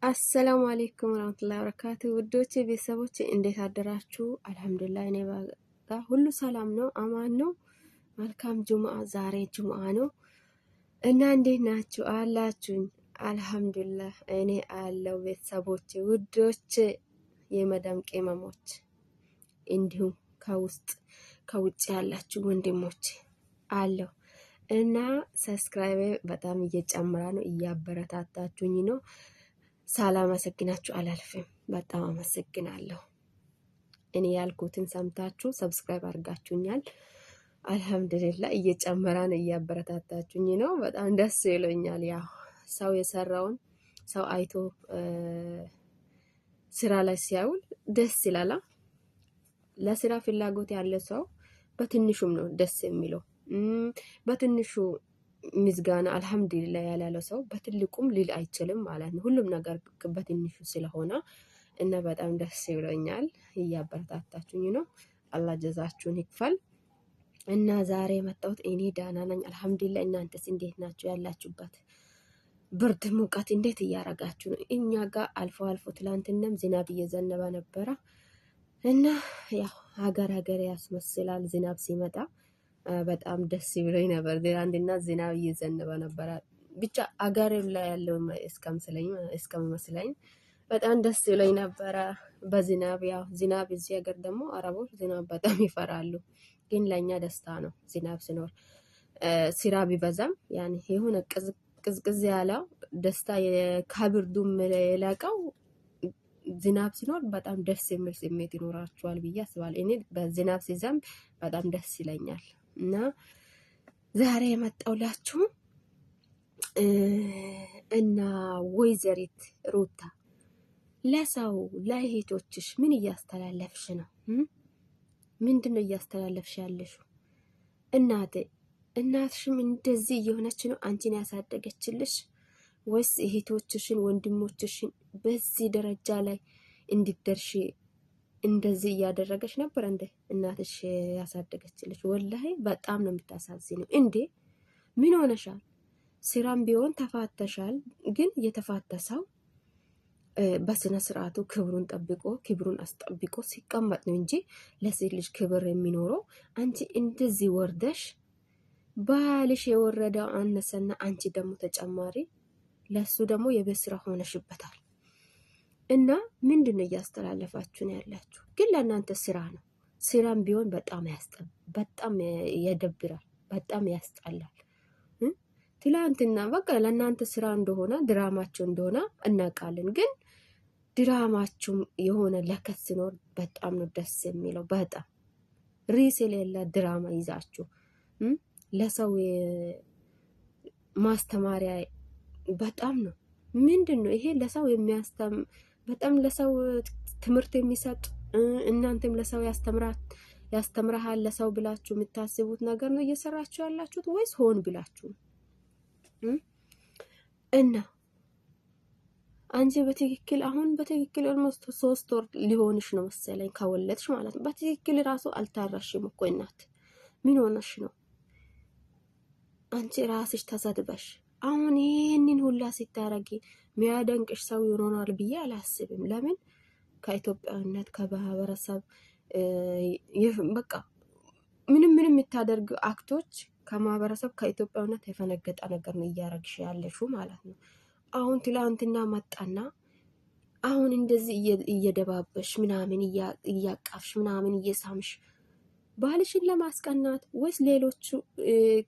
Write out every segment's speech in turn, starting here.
አሰላሙ አሌይኩም ወራህመቱላሂ ወበረካቱ ውዶች ቤተሰቦች እንዴት አደራችሁ? አልሐምዱሊላህ እኔ ጋር ሁሉ ሰላም ነው፣ አማን ነው። መልካም ጁምአ። ዛሬ ጁምአ ነው እና እንዴት ናችሁ አላችሁኝ? አልሐምዱሊላህ እኔ አለው ቤተሰቦች ውዶች፣ የመዳም ቅመሞች እንዲሁም ከውጭ ያላችሁ ወንድሞች አለው እና ሰብስክራይብ በጣም እየጨመረ ነው፣ እያበረታታችሁኝ ነው። ሳላመሰግናችሁ አላልፍም። በጣም አመሰግናለሁ። እኔ ያልኩትን ሰምታችሁ ሰብስክራይብ አድርጋችሁኛል። አልሐምዱሊላህ እየጨመረ ነው፣ እያበረታታችሁኝ ነው። በጣም ደስ ይለኛል። ያው ሰው የሰራውን ሰው አይቶ ስራ ላይ ሲያውል ደስ ይላል። ለስራ ፍላጎት ያለ ሰው በትንሹም ነው ደስ የሚለው። በትንሹ ምስጋና አልሐምዱሊላህ ያላለው ሰው በትልቁም ሊል አይችልም ማለት ነው። ሁሉም ነገር በትንሹ ስለሆነ እና በጣም ደስ ይብሎኛል። እያበረታታችሁኝ ነው። አላህ ጀዛችሁን ይክፈል። እና ዛሬ የመጣሁት እኔ ዳና ነኝ አልሐምዱሊላህ። እናንተስ እንዴት ናችሁ? ያላችሁበት ብርድ ሙቀት እንዴት እያረጋችሁ ነው? እኛ ጋር አልፎ አልፎ ትላንትናም ዝናብ እየዘነበ ነበረ እና ያው ሀገር ያስመስላል ዝናብ ሲመጣ። በጣም ደስ ብሎኝ ነበር። ትናንትና ዝናብ እየዘነበ ነበረ። ብቻ አገር ላይ ያለው እስከምመስለኝ በጣም ደስ ብሎኝ ነበረ በዝናብ። ያው ዝናብ እዚህ ሀገር ደግሞ አረቦች ዝናብ በጣም ይፈራሉ፣ ግን ለእኛ ደስታ ነው ዝናብ ሲኖር። ስራ ቢበዛም ያን የሆነ ቅዝቅዝ ያለው ደስታ ከብርዱም የላቀው ዝናብ ሲኖር በጣም ደስ የሚል ስሜት ይኖራችኋል ብዬ አስባለሁ። እኔ በዝናብ ሲዘንብ በጣም ደስ ይለኛል። እና ዛሬ የመጣውላችሁ እና ወይዘሪት ሩታ ለሰው ለእህቶችሽ ምን እያስተላለፍሽ ነው? ምንድን ነው እያስተላለፍሽ ያለሽው? እናትሽም እንደዚህ እየሆነች ነው አንቺን ያሳደገችልሽ? ወይስ እህቶችሽን ወንድሞችሽን በዚህ ደረጃ ላይ እንዲደርሽ እንደዚህ እያደረገች ነበር እንዴ እናትሽ ያሳደገችልሽ? ወላሂ በጣም ነው የምታሳዝነው። እንዴ ምን ሆነሻል? ስራም ቢሆን ተፋተሻል፣ ግን የተፋተሰው በስነ ስርዓቱ ክብሩን ጠብቆ ክብሩን አስጠብቆ ሲቀመጥ ነው እንጂ ለሴት ልጅ ክብር የሚኖረው። አንቺ እንደዚህ ወርደሽ ባልሽ የወረደው አነሰና አንቺ ደግሞ ተጨማሪ ለሱ ደግሞ የቤት ስራ ሆነሽበታል። እና ምንድን ነው እያስተላለፋችሁ ነው ያላችሁ? ግን ለእናንተ ስራ ነው። ስራም ቢሆን በጣም ያደብራል፣ በጣም ያስጠላል። ትላንትና በቃ ለእናንተ ስራ እንደሆነ ድራማቸው እንደሆነ እናውቃለን። ግን ድራማችሁም የሆነ ለከት ሲኖር በጣም ነው ደስ የሚለው። በጣም ሪስ የሌለ ድራማ ይዛችሁ ለሰው ማስተማሪያ በጣም ነው። ምንድን ነው ይሄ? ለሰው በጣም ለሰው ትምህርት የሚሰጥ እናንተም ለሰው ያስተምራሃል ለሰው ብላችሁ የምታስቡት ነገር ነው እየሰራችሁ ያላችሁት ወይስ ሆን ብላችሁ? እና አንቺ በትክክል አሁን በትክክል ኦልሞስት 3 ወር ሊሆንሽ ነው መሰለኝ ከወለድሽ ማለት ነው። በትክክል ራሱ አልታረሽም እኮ እናት። ምን ሆነሽ ነው አንቺ ራስሽ ተሰድበሽ? አሁን ይህንን ሁላ ሲታረጊ ሚያደንቅሽ ሰው ይሆናል ብዬ አላስብም። ለምን ከኢትዮጵያዊነት ከማህበረሰብ በቃ ምንም የምታደርግ አክቶች ከማህበረሰብ ከኢትዮጵያዊነት የፈነገጠ ነገር ነው እያረግሽ ያለሹ ማለት ነው። አሁን ትላንትና መጣና አሁን እንደዚህ እየደባበሽ ምናምን እያቃፍሽ ምናምን እየሳምሽ ባልሽን ለማስቀናት ወይስ ሌሎቹ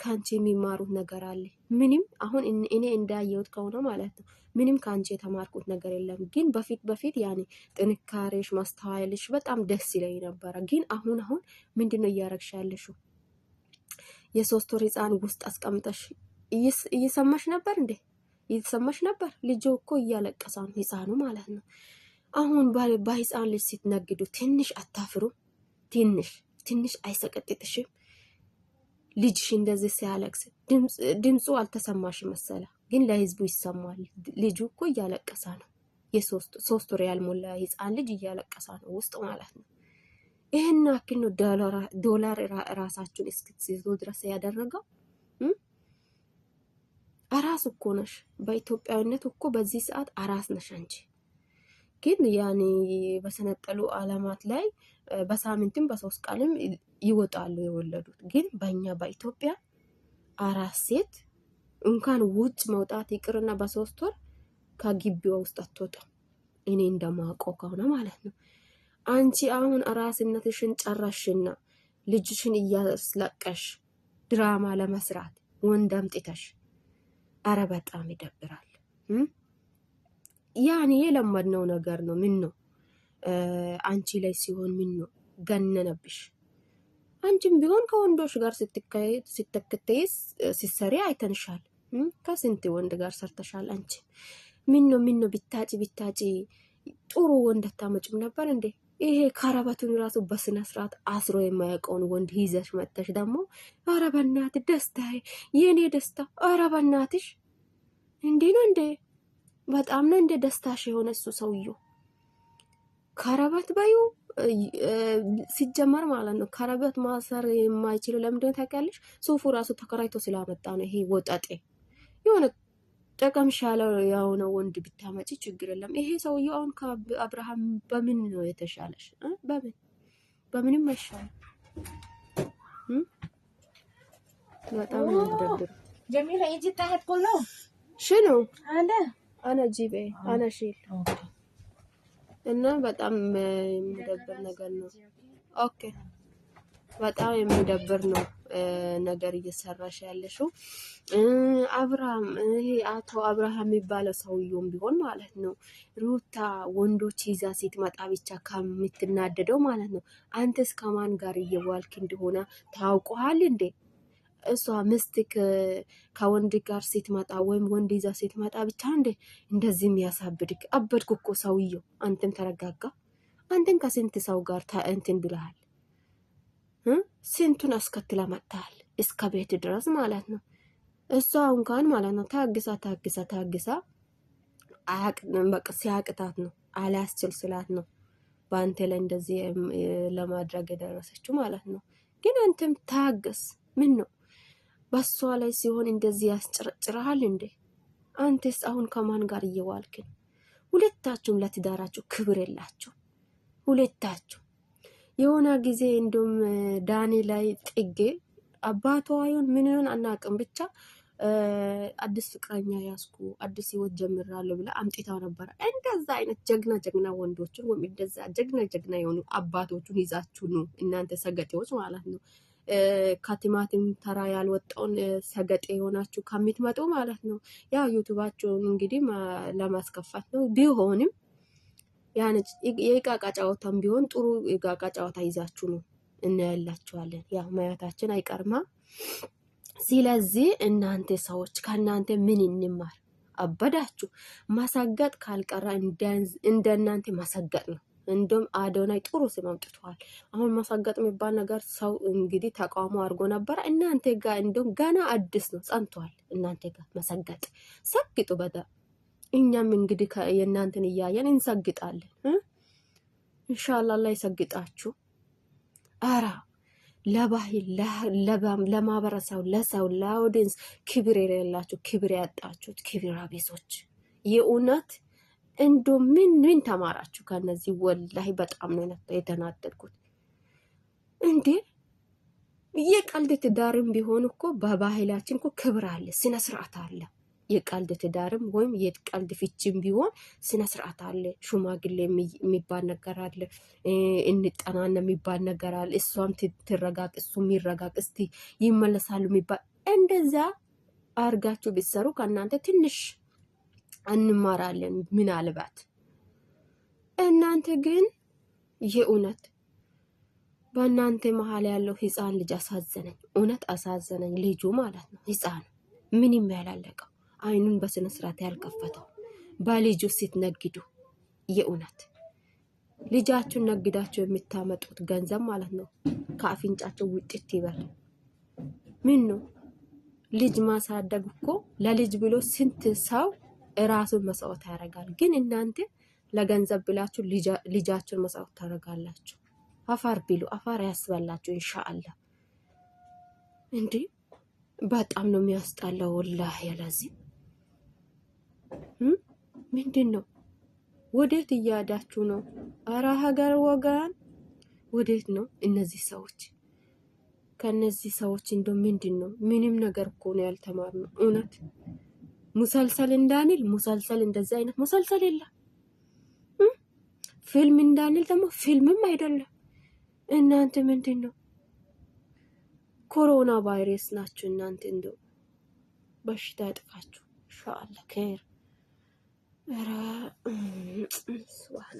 ካንቺ የሚማሩት ነገር አለ? ምንም አሁን እኔ እንዳየሁት ከሆነ ማለት ነው ምንም ካንቺ የተማርኩት ነገር የለም። ግን በፊት ያኔ ጥንካሬሽ ማስተዋልሽ በጣም ደስ ይለኝ ነበረ። ግን አሁን ምንድን ነው እያረግሽ ያለሽው? የ3 ወር ህፃን ውስጥ አስቀምጠሽ እየሰማሽ ነበር እንዴ? እየተሰማሽ ነበር? ልጆ እኮ እያለቀሳ ነው ህፃኑ ማለት ነው። አሁን በህፃን ልጅ ስትነግዱ ትንሽ አታፍሩ? ትንሽ አይሰቀጥጥሽም? ልጅሽ እንደዚህ ሲያለቅስ ድምፁ አልተሰማሽ መሰለ፣ ግን ለህዝቡ ይሰማል። ልጁ እኮ እያለቀሳ ነው። የ3 ወር ያልሞላ ህፃን ልጅ እያለቀሳ ነው ውስጥ ማለት ነው። ይህን ያክል ነው ዶላር ራሳችሁን እስክትይዙ ድረስ ያደረገው። አራስ እኮ ነሽ። በኢትዮጵያዊነት እኮ በዚህ ሰዓት አራስ ነሽ አንቺ። ግን ያኔ በሰነጠሉ ዓለማት ላይ በሳምንትም በ3 ቀንም ይወጣሉ የወለዱት። ግን በእኛ በኢትዮጵያ አራስ ሴት እንኳን ውጭ መውጣት ይቅርና በ3 ወር ከግቢዋ ውስጥ አትወጣም። እኔ እንደማውቀው ከሆነ ማለት ነው። አንቺ አሁን አራስነትሽን ጨረሽና ልጅሽን እያስለቀሽ ድራማ ለመስራት ወንድ አምጥተሽ፣ አረ በጣም ይደብራል። ያኔ የለመድነው ነገር ነው። ምን ነው አንቺ ላይ ሲሆን ምን ነው ገነነብሽ? አንቺም ቢሆን ከወንዶች ጋር ስትከተይስ ሲሰሪ አይተንሻል። ከስንት ወንድ ጋር ሰርተሻል። አንቺ ምን ነው ቢታጪ ጥሩ ወንድ አታመጭም ነበር እንዴ? ይሄ ካራባቱን ራሱ በስነ ስርዓት አስሮ የማያውቀውን ወንድ ይዘሽ መጥተሽ ደግሞ ኧረ በእናትሽ ደስታዬ፣ የኔ ደስታ፣ ኧረ በእናትሽ እንዲህ ነው እንዴ? በጣም ነው እንደ ደስታሽ የሆነ እሱ ሰውዬው። ካራባት ባዩ ሲጀመር ማለት ነው። ካራባት ማሰር የማይችል ለምንድነው ታውቂያለሽ? ሱፉ ራሱ ተከራይቶ ስላመጣ ነው። ይሄ ወጣጤ የሆነ ጠቀም ሻለ የሆነ ወንድ ብታመጪ ችግር የለም። ይሄ ሰውዬው አሁን ከአብርሃም በምን ነው የተሻለሽ? በምንም አይሻልም። በጣም ነው ደብር جميلة انت تحت كله شنو انا ጂቤ አና ሺል እና በጣም የሚደብር ነገር ነው። ኦኬ በጣም የሚደብር ነው ነገር እየሰራሽ ያለሽው። አብርሃም ይሄ አቶ አብርሃም የሚባለው ሰውየውም ቢሆን ማለት ነው ሩታ ወንዶች ይዛ ስትመጣ ብቻ ከምትናደደው ማለት ነው። አንተስ ከማን ጋር እየዋልክ እንደሆነ ታውቀዋል እንዴ? እሷ ምስትክ ከወንድ ጋር ስትመጣ ወይም ወንድ ይዛ ስትመጣ ብቻ እንዴ እንደዚህ የሚያሳብድክ? አበድክ እኮ ሰውየው። አንተም ተረጋጋ። አንተም ከስንት ሰው ጋር እንትን ብለሃል። ስንቱን አስከትላ መጥተሃል እስከ ቤት ድረስ ማለት ነው። እሷ እንኳን ማለት ነው ታግሳ በቃ ሲያቅታት ነው አላስችል ስላት ነው በአንተ ላይ እንደዚህ ለማድረግ የደረሰችው ማለት ነው። ግን አንተም ታገስ። ምን ነው በሷ ላይ ሲሆን እንደዚህ ያስጨረጭራል እንዴ? አንተስ አሁን ከማን ጋር እየዋልክን? ሁለታችሁም ለትዳራችሁ ክብር የላችሁ ሁለታችሁ። የሆነ ጊዜ እንደም ዳኒ ላይ ጥጌ አባቷ ይሁን ምን ይሁን አናውቅም፣ ብቻ አዲስ ፍቅረኛ ያስኩ አዲስ ህይወት ጀምራለሁ ብላ አምጥታው ነበር። እንደዛ አይነት ጀግና ወንዶችን ወይም እንደዛ ጀግና የሆኑ አባቶቹን ይዛችሁ ነው እናንተ ሰገጤዎች ማለት ነው። ከቲማቲም ተራ ያልወጣውን ሰገጤ የሆናችሁ ከምትመጡ ማለት ነው። ያው ዩቲዩባችሁን እንግዲህ ለማስከፋት ነው። ቢሆንም ያነች የቃቃ ጨዋታም ቢሆን ጥሩ የቃቃ ጨዋታ ይዛችሁ ነው እናያላችኋለን። ያው ማያታችን አይቀርማ። ስለዚህ እናንተ ሰዎች ከእናንተ ምን እንማር? አበዳችሁ። ማሰገጥ ካልቀራ እንደናንተ ማሰገጥ ነው። እንደም አዶናይ ጥሩ ስም አምጥቷል። አሁን ማሰገጥ የሚባል ነገር ሰው እንግዲህ ተቃውሞ አድርጎ ነበር። እናንተ ጋር እንደም ገና አዲስ ነው ጸንቷል። እናንተ ጋር ማሰገጥ ሰግጡ በዳ። እኛም እንግዲህ የእናንተን እያየን እንሰግጣለን። ኢንሻአላህ ላይ ሰግጣችሁ አራ ለባህል ለማህበረሰብ ለሰው ለአውዲንስ ክብር የሌላችሁ ክብር ያጣችሁት ክብር አቤሶች የእውነት እንዶ ምን ተማራችሁ ከነዚህ? ወላሂ በጣም ነው የተናደድኩት። እንዴ የቀልድ ትዳርም ቢሆን እኮ በባህላችን እኮ ክብር አለ፣ ስነ ስርዓት አለ። የቀልድ ትዳርም ወይም የቀልድ ፍቺም ቢሆን ስነ ስርዓት አለ። ሽማግሌ የሚባል ነገር አለ፣ እንጠናና የሚባል ነገር አለ። እሷም ትረጋግ እሱም ይረጋግ፣ እስቲ ይመለሳሉ የሚባል እንደዛ አርጋችሁ ቢሰሩ ከእናንተ ትንሽ እንማራለን ምናልባት። እናንተ ግን የእውነት በእናንተ መሀል ያለው ህፃን ልጅ አሳዘነኝ። እውነት አሳዘነኝ። ልጁ ማለት ነው ህፃን ምን የሚያላለቀው አይኑን በስነ ስርዓት ያልከፈተው በልጁ ስትነግዱ፣ የእውነት ልጃችሁን ነግዳችሁ የምታመጡት ገንዘብ ማለት ነው ከአፍንጫቸው ውጥት ይበል። ምን ነው ልጅ ማሳደግ እኮ ለልጅ ብሎ ስንት ሰው ራሱን መስዋዕት ያደርጋል። ግን እናንተ ለገንዘብ ብላችሁ ልጃችሁን መስዋዕት ታደርጋላችሁ። አፋር ቢሉ አፋር ያስበላችሁ ኢንሻአላህ። እንዴ በጣም ነው የሚያስጣለው ወላሂ። ያላዚ ምንድን ነው? ወዴት እያዳችሁ ነው? አራ ሀገር ወገን ወዴት ነው? እነዚህ ሰዎች ከነዚህ ሰዎች እንደው ምንድን ነው? ምንም ነገር እኮ ነው ያልተማርነው። እውነት ሙሰልሰል እንዳንል ሙሰልሰል እንደዚህ አይነት ሙሰልሰል የለም። ፊልም እንዳንል ደግሞ ፊልምም አይደለም። እናንተ ምንድን ነው? ኮሮና ቫይረስ ናችሁ እናንተ። እንደው በሽታ ያጥፋችሁ ኢንሻአላህ። ከር ሱብሃንአላህ